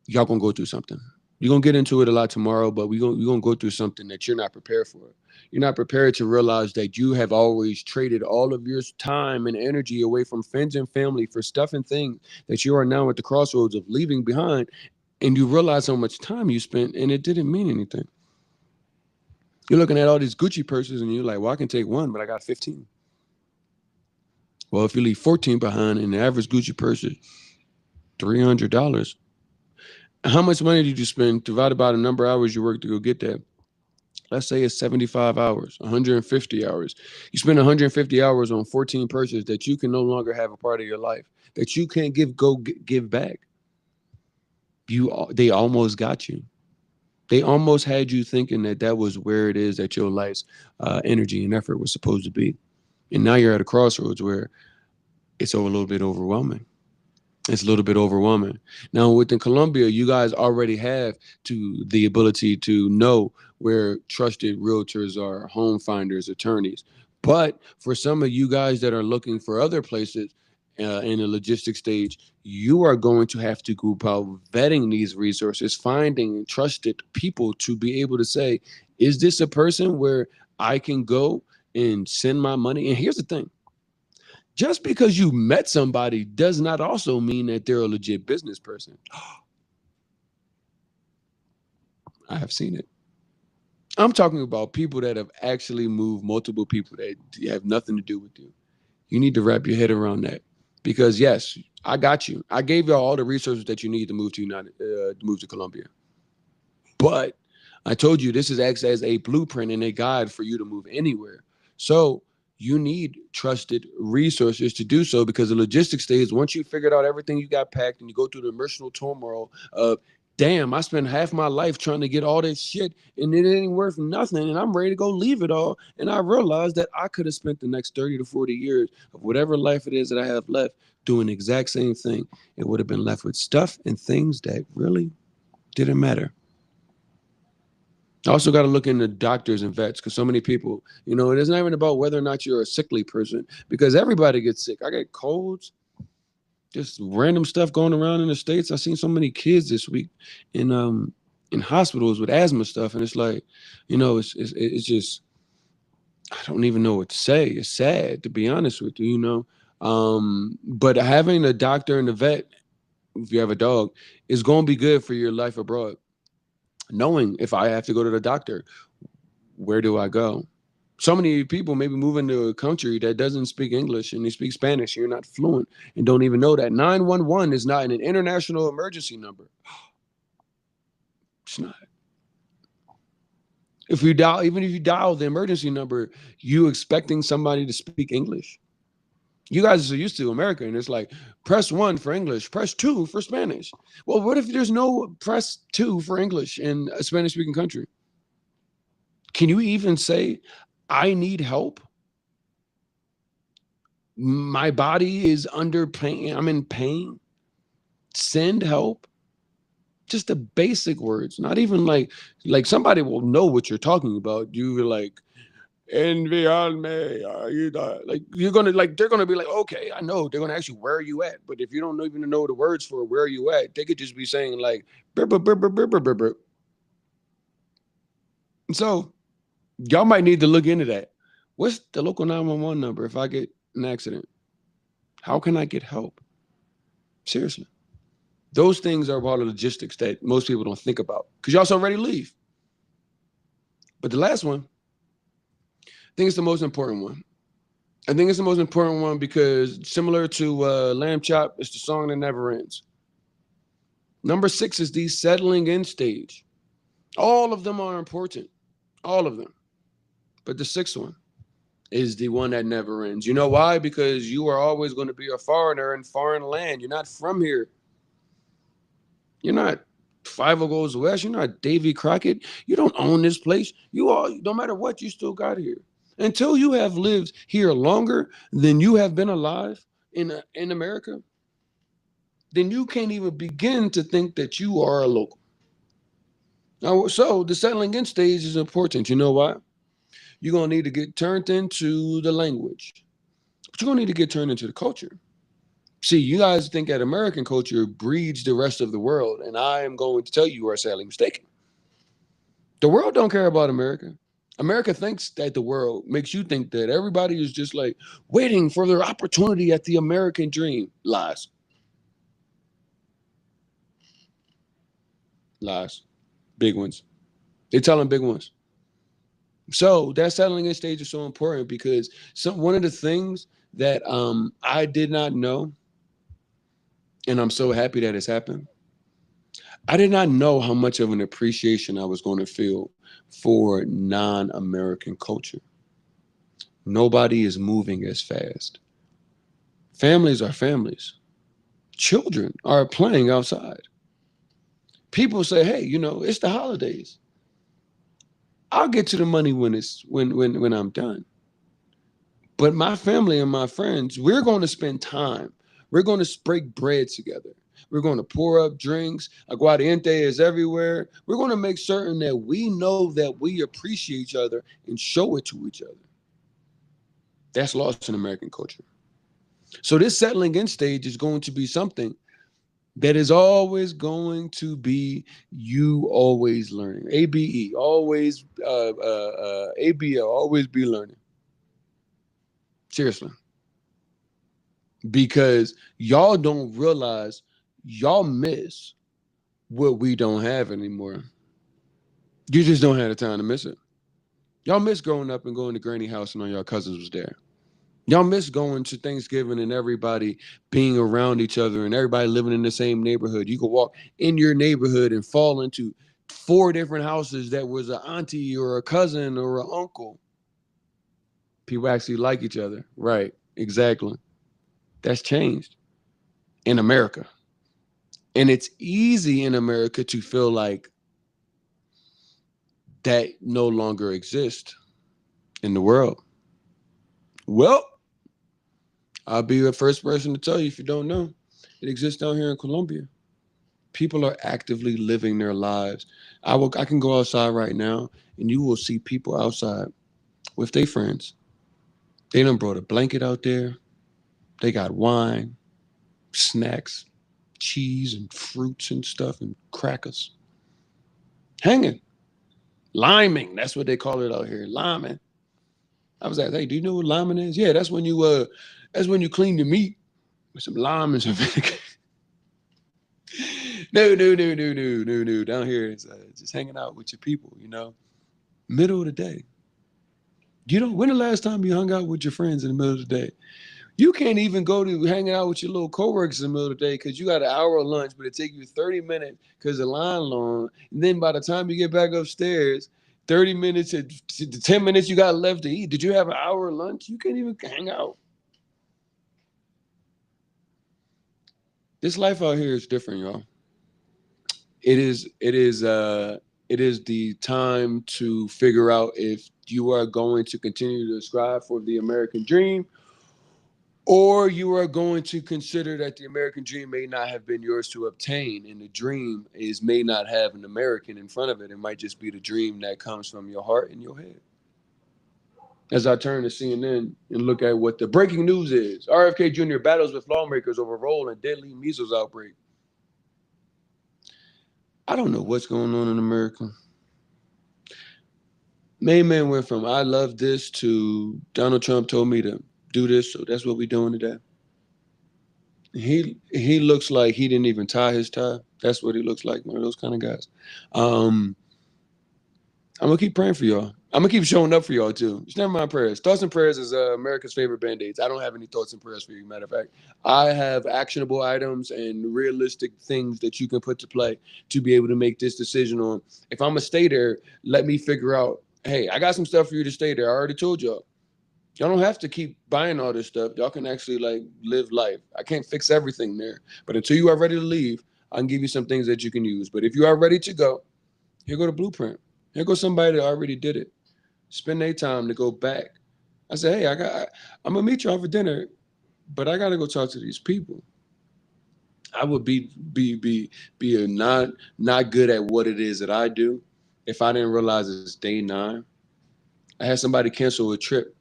y'all gonna go through something. You're gonna get into it a lot tomorrow, but you're gonna go through something that you're not prepared for. You're not prepared to realize that you have always traded all of your time and energy away from friends and family for stuff and things that you are now at the crossroads of leaving behind, and you realize how much time you spent and it didn't mean anything. You're looking at all these Gucci purses and you're like, well, I can take one, but I got 15. Well, if you leave 14 behind and the average Gucci purse is $300, how much money did you spend divided by the number of hours you worked to go get that? Let's say it's 75 hours, 150 hours. You spend 150 hours on 14 purchases that you can no longer have a part of your life, that you can't give back. They almost got you. They almost had you thinking that that was where it is that your life's energy and effort was supposed to be. And now you're at a crossroads where it's a little bit overwhelming. It's a little bit overwhelming. Now, within Colombia, you guys already have the ability to know where trusted realtors are, home finders, attorneys. But for some of you guys that are looking for other places in the logistics stage, you are going to have to go about vetting these resources, finding trusted people to be able to say, is this a person where I can go and send my money? And here's the thing. Just because you met somebody does not also mean that they're a legit business person. I have seen it. I'm talking about people that have actually moved multiple people that have nothing to do with you. You need to wrap your head around that. Because yes, I got you. I gave y'all all the resources that you need to move to to move to Colombia. But I told you this is acts as a blueprint and a guide for you to move anywhere. So you need trusted resources to do so, because the logistics stage, once you figured out everything you got packed and you go through the emotional turmoil of, damn, I spent half my life trying to get all this shit and it ain't worth nothing and I'm ready to go leave it all. And I realized that I could have spent the next 30 to 40 years of whatever life it is that I have left doing the exact same thing. It would have been left with stuff and things that really didn't matter. I also got to look into doctors and vets, because so many people, it isn't even about whether or not you're a sickly person, because everybody gets sick. I get colds, just random stuff going around in the States. I've seen so many kids this week in hospitals with asthma stuff. And it's like, it's just, I don't even know what to say. It's sad, to be honest with you. But having a doctor and a vet, if you have a dog, is going to be good for your life abroad. Knowing if I have to go to the doctor, where do I go? So many people maybe move into a country that doesn't speak English and they speak Spanish. You're not fluent and don't even know that 911 is not an international emergency number. It's not. If you dial, even if you dial the emergency number, you expecting somebody to speak English. You guys are so used to America, and it's like press 1 for English, press 2 for Spanish. Well, what if there's no press 2 for English in a Spanish speaking country? Can you even say, I need help? My body is under pain. I'm in pain. Send help. Just the basic words. Not even like somebody will know what you're talking about. You're like, enviarme. Like you're gonna like they're gonna be like, okay, I know. They're gonna ask you where are you at. But if you don't even know the words for where are you at, they could just be saying like burp, burp, burp, burp, burp, burp, burp, burp. So y'all might need to look into that. What's the local 911 number if I get an accident? How can I get help? Seriously. Those things are part of logistics that most people don't think about, because you also already leave. But the last one, I think it's the most important one. I think it's the most important one because similar to Lamb Chop, it's the song that never ends. Number 6 is the settling in stage. All of them are important, all of them. But the sixth one is the one that never ends. You know why? Because you are always going to be a foreigner in foreign land. You're not from here. You're not Five Goes West. You're not Davy Crockett. You don't own this place. You all, no matter what, you still got here. Until you have lived here longer than you have been alive in America, then you can't even begin to think that you are a local. Now, so the settling in stage is important. You know why? You're gonna need to get turned into the language, but you're gonna need to get turned into the culture. See, you guys think that American culture breeds the rest of the world, and I am going to tell you are sadly mistaken. The world don't care about America. America thinks that the world makes you think that everybody is just like waiting for their opportunity at the American dream. Lies. Lies. Big ones. They tell them big ones. So that settling in stage is so important because one of the things that I did not know, and I'm so happy that it's happened. I did not know how much of an appreciation I was going to feel for non-American culture. Nobody is moving as fast. Families are families. Children are playing outside. People say, "Hey, it's the holidays. I'll get to the money when I'm done." But my family and my friends, we're going to spend time. We're going to break bread together. We're going to pour up drinks. Aguardiente is everywhere. We're going to make certain that we know that we appreciate each other and show it to each other. That's lost in American culture. So this settling in stage is going to be something that is always going to be you always learning. ABE, always, ABL, always be learning. Seriously. Because y'all don't realize y'all miss what we don't have anymore. You just don't have the time to miss it. Y'all miss growing up and going to granny house and all y'all cousins was there. Y'all miss going to Thanksgiving and everybody being around each other and everybody living in the same neighborhood. You could walk in your neighborhood and fall into four different houses that was an auntie or a cousin or an uncle. People actually like each other. Right. Exactly. That's changed in America. And it's easy in America to feel like that no longer exists in the world. Well, I'll be the first person to tell you if you don't know. It exists down here in Colombia. People are actively living their lives. I can go outside right now and you will see people outside with their friends. They done brought a blanket out there. They got wine, snacks, cheese and fruits and stuff and crackers. Hanging. Liming. That's what they call it out here. Liming. I was like, hey, do you know what liming is? Yeah, that's when you clean your meat with some lime and some vinegar. No. Down here it's just hanging out with your people. Middle of the day. When the last time you hung out with your friends in the middle of the day? You can't even go to hanging out with your little coworkers in the middle of the day because you got an hour of lunch, but it take you 30 minutes because the line long. And then by the time you get back upstairs, 30 minutes to 10 minutes you got left to eat. Did you have an hour of lunch? You can't even hang out. This life out here is different, y'all. It is the time to figure out if you are going to continue to strive for the American dream, or you are going to consider that the American dream may not have been yours to obtain, and the dream may not have an American in front of it. It might just be the dream that comes from your heart and your head. As I turn to CNN and look at what the breaking news is, RFK Jr. battles with lawmakers over role in deadly measles outbreak. I don't know what's going on in America. Main man went from I love this to Donald Trump told me to do this, so that's what we're doing today. He looks like he didn't even tie his tie. That's what he looks like, one of those kind of guys. Um, I'm gonna keep praying for y'all. I'm gonna keep showing up for y'all too. Just never mind prayers. Thoughts and prayers is America's favorite band-aids. I don't have any thoughts and prayers for you. Matter of fact, I have actionable items and realistic things that you can put to play to be able to make this decision on. If I'm gonna stay there, let me figure out. Hey, I got some stuff for you to stay there. I already told y'all. Y'all don't have to keep buying all this stuff. Y'all can actually like live life. I can't fix everything there, but until you are ready to leave, I can give you some things that you can use. But if you are ready to go, here go the blueprint. Here goes somebody that already did it. Spend their time to go back. I said, hey, I'm gonna meet y'all for dinner, but I gotta go talk to these people. I would be a not good at what it is that I do if I didn't realize it's day 9. I had somebody cancel a trip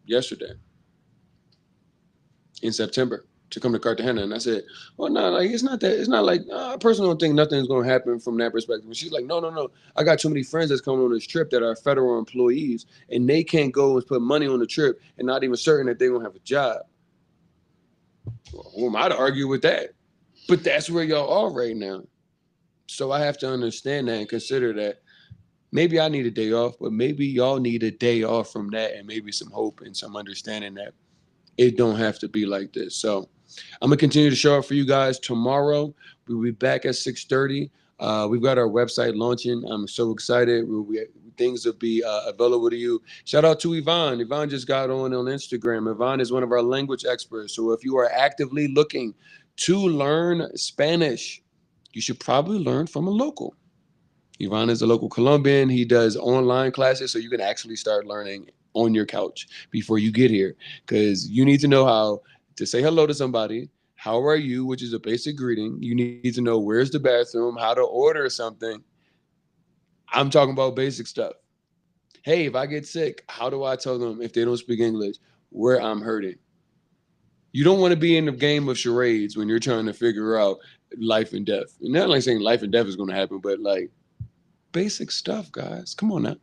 yesterday in September to come to Cartagena. And I said, well, no, like it's not that. It's not like I personally don't think nothing's going to happen from that perspective. And she's like, no. I got too many friends that's coming on this trip that are federal employees, and they can't go and put money on the trip and not even certain that they're going to have a job. Well, who am I to argue with that? But that's where y'all are right now. So I have to understand that and consider that maybe I need a day off, but maybe y'all need a day off from that and maybe some hope and some understanding that it don't have to be like this. So I'm gonna continue to show up for you guys tomorrow. We'll be back at 6:30. We've got our website launching. I'm so excited. Things will be available to you. Shout out to Yvonne. Yvonne just got on Instagram. Yvonne is one of our language experts. So if you are actively looking to learn Spanish, you should probably learn from a local. Ivan is a local Colombian. He does online classes, so you can actually start learning on your couch before you get here, because you need to know how to say hello to somebody. How are you, which is a basic greeting. You need to know where's the bathroom, how to order something. I'm talking about basic stuff. Hey, if I get sick, how do I tell them if they don't speak English where I'm hurting? You don't want to be in the game of charades when you're trying to figure out life and death. And not like saying life and death is going to happen, but like basic stuff, guys. Come on now.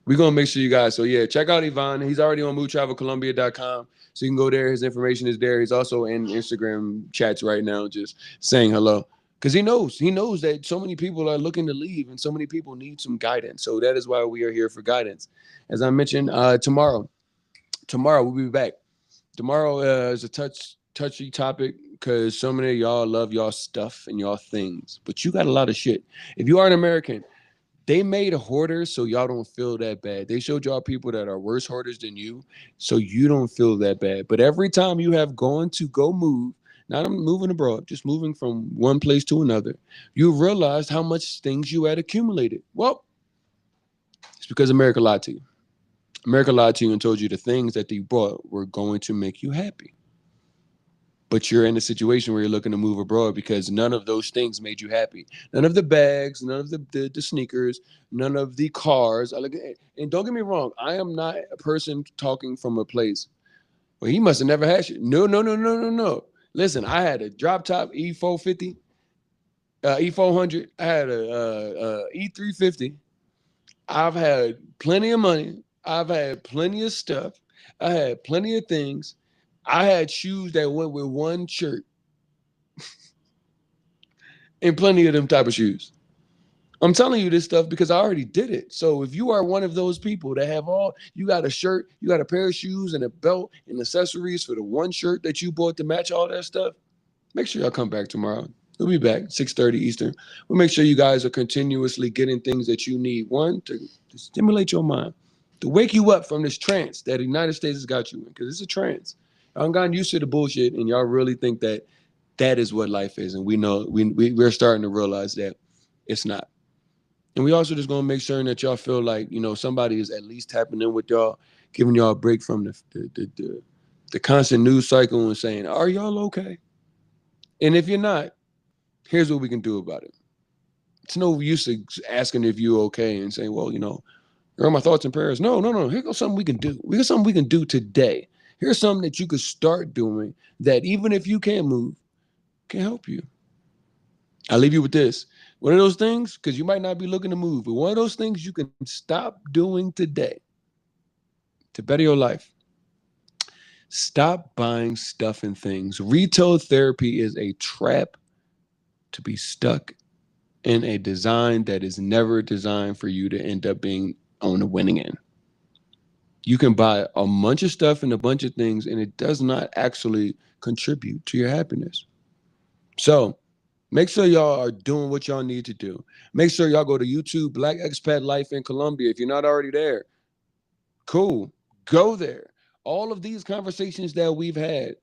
We're going to make sure you guys. So, yeah, check out Yvonne. He's already on movetravelcolombia.com. So you can go there. His information is there. He's also in Instagram chats right now just saying hello. Because he knows. He knows that so many people are looking to leave and so many people need some guidance. So that is why we are here for guidance. As I mentioned, tomorrow Tomorrow we'll be back. Tomorrow is a touchy topic because so many of y'all love y'all stuff and y'all things, but you got a lot of shit. If you are an American, they made hoarders so y'all don't feel that bad. They showed y'all people that are worse hoarders than you, so you don't feel that bad. But every time you have gone to go move, not moving abroad, just moving from one place to another, you realized how much things you had accumulated. Well, it's because America lied to you. America lied to you and told you the things that they brought were going to make you happy. But you're in a situation where you're looking to move abroad because none of those things made you happy. None of the bags, none of the sneakers, none of the cars. And don't get me wrong, I am not a person talking from a place well, he must have never had shit. No, no, no, no, no, no. Listen, I had a drop top E450, E400. I had a E350. I've had plenty of money. I've had plenty of stuff. I had plenty of things. I had shoes that went with one shirt and plenty of them type of shoes. I'm telling you this stuff because I already did it. So if you are one of those people that have you got a shirt, you got a pair of shoes and a belt and accessories for the one shirt that you bought to match all that stuff, make sure y'all come back tomorrow. We'll be back 6:30 Eastern. We'll make sure you guys are continuously getting things that you need. One, to stimulate your mind, to wake you up from this trance that the United States has got you in, because it's a trance. Y'all gotten used to the bullshit, and y'all really think that that is what life is. And we know we're starting to realize that it's not. And we also just gonna make sure that y'all feel like, somebody is at least tapping in with y'all, giving y'all a break from the constant news cycle and saying, are y'all okay? And if you're not, here's what we can do about it. It's no use asking if you're okay and saying, well, here are my thoughts and prayers. No, no, no. Here goes something we can do. We got something we can do today. Here's something that you could start doing that even if you can't move, can help you. I'll leave you with this. One of those things, because you might not be looking to move, but one of those things you can stop doing today to better your life. Stop buying stuff and things. Retail therapy is a trap to be stuck in a design that is never designed for you to end up being on the winning end. You can buy a bunch of stuff and a bunch of things, and it does not actually contribute to your happiness. So make sure y'all are doing what y'all need to do. Make sure y'all go to YouTube, Black Expat Life in Colombia. If you're not already there, cool. Go there. All of these conversations that we've had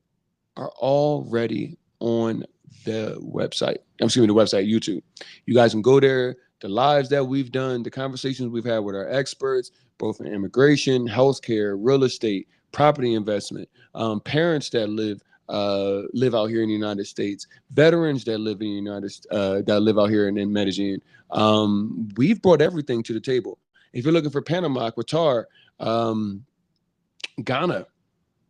are already on the website. Excuse me, the website, YouTube. You guys can go there. The lives that we've done, the conversations we've had with our experts, both in immigration, healthcare, real estate, property investment, parents that live out here in the United States, veterans that live in the that live out here in Medellin. We've brought everything to the table. If you're looking for Panama, Qatar, Ghana,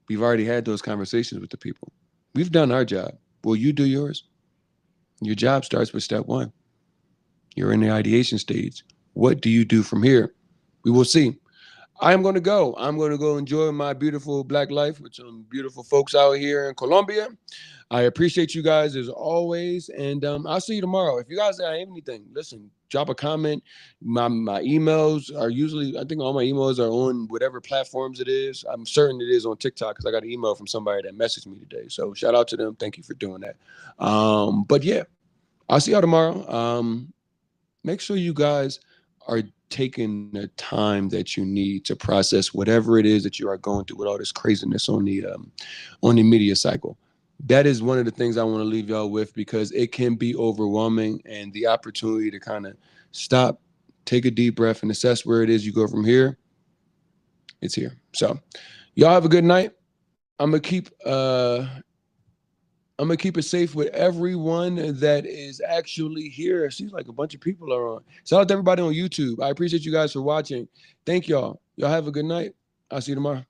we've already had those conversations with the people. We've done our job. Will you do yours? Your job starts with step one. You're in the ideation stage. What do you do from here? We will see. I'm going to go. I'm going to go enjoy my beautiful black life with some beautiful folks out here in Colombia. I appreciate you guys as always. And I'll see you tomorrow. If you guys have anything, listen, drop a comment. My emails are usually, I think all my emails are on whatever platforms it is. I'm certain it is on TikTok because I got an email from somebody that messaged me today. So shout out to them. Thank you for doing that. But yeah, I'll see y'all tomorrow. Make sure you guys are taking the time that you need to process whatever it is that you are going through with all this craziness on the media cycle. That is one of the things I want to leave y'all with because it can be overwhelming, and the opportunity to kind of stop, take a deep breath, and assess where it is you go from here. It's here. So y'all have a good night. I'm gonna keep it safe with everyone that is actually here. It seems like a bunch of people are on. Shout out to everybody on YouTube. I appreciate you guys for watching. Thank y'all. Y'all have a good night. I'll see you tomorrow.